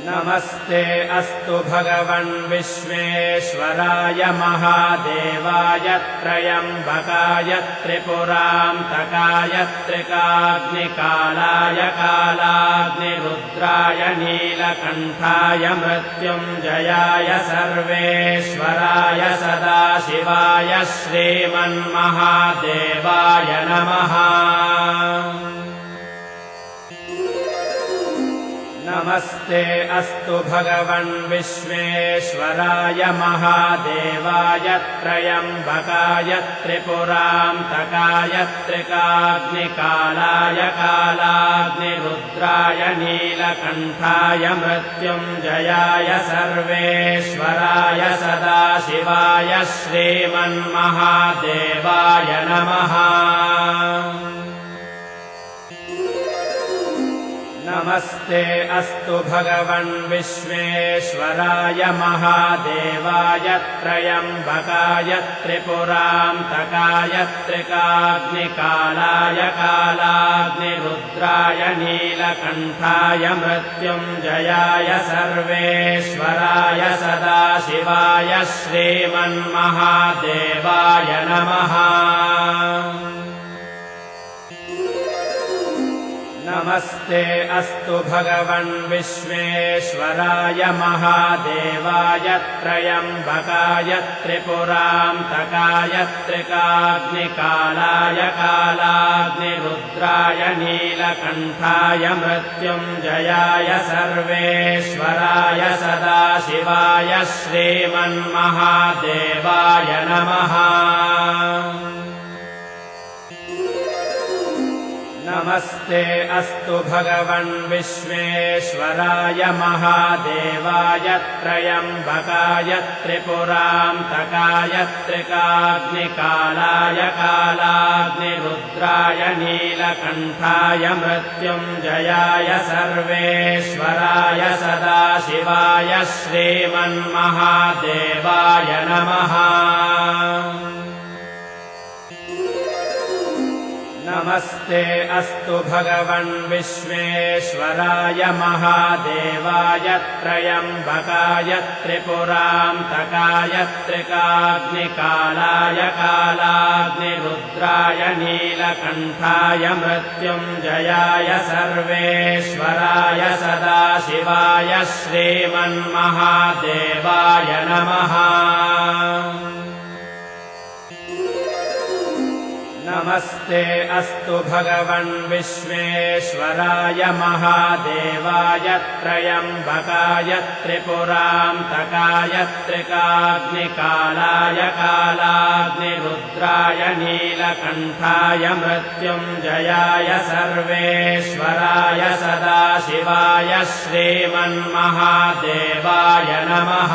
नमस्ते अस्तु भगवन् विश्वेश्वराय महादेवाय त्रयम्बकाय त्रिपुरान्तकाय त्रिकाग्निकालाय कालाग्निरुद्राय नीलकण्ठाय मृत्युञ्जयाय सर्वेश्वराय सदाशिवाय श्रीमन्महादेवाय नमः। नमस्ते अस्तु भगवन् विश्वेश्वराय महादेवाय त्रयम्बकाय त्रिपुरान्तकाय त्रिकाग्निकालाय कालाग्निरुद्राय नीलकण्ठाय मृत्युञ्जयाय सर्वेश्वराय सदाशिवाय श्रीमन्महादेवाय नमः। नमस्ते अस्तु भगवन् विश्वेश्वराय महादेवाय त्रयम्बकाय त्रिपुरान्तकाय त्रिकाग्निकालाय कालाग्निरुद्राय नीलकण्ठाय मृत्युञ्जयाय सर्वेश्वराय सदाशिवाय श्रीमन्महादेवाय नमः। नमस्ते अस्तु भगवन् विश्वेश्वराय महादेवाय त्रयम्बकाय त्रिपुरान्तकाय त्रिकाग्निकालाय कालाग्निरुद्राय नीलकण्ठाय मृत्युञ्जयाय सर्वेश्वराय सदाशिवाय श्रीमन्महादेवाय नमः। नमस्ते अस्तु भगवन् विश्वेश्वराय महादेवाय त्रयम्बकाय त्रिपुरान्तकाय त्रिकाग्निकालाय कालाग्निरुद्राय नीलकण्ठाय मृत्युञ्जयाय सर्वेश्वराय सदाशिवाय श्रीमन्महादेवाय नमः। नमस्ते अस्तु भगवन् विश्वेश्वराय महादेवाय त्रयम्बकाय त्रिपुरान्तकाय त्रिकाग्निकालाय कालाग्निरुद्राय नीलकण्ठाय मृत्युञ्जयाय सर्वेश्वराय सदाशिवाय श्रीमन्महादेवाय नमः। नमस्ते अस्तु भगवन् विश्वेश्वराय महादेवाय त्रयम्बकाय त्रिपुरान्तकाय त्रिकाग्निकालाय कालाग्निरुद्राय नीलकण्ठाय मृत्युञ्जयाय सर्वेश्वराय सदाशिवाय श्रीमन्महादेवाय नमः।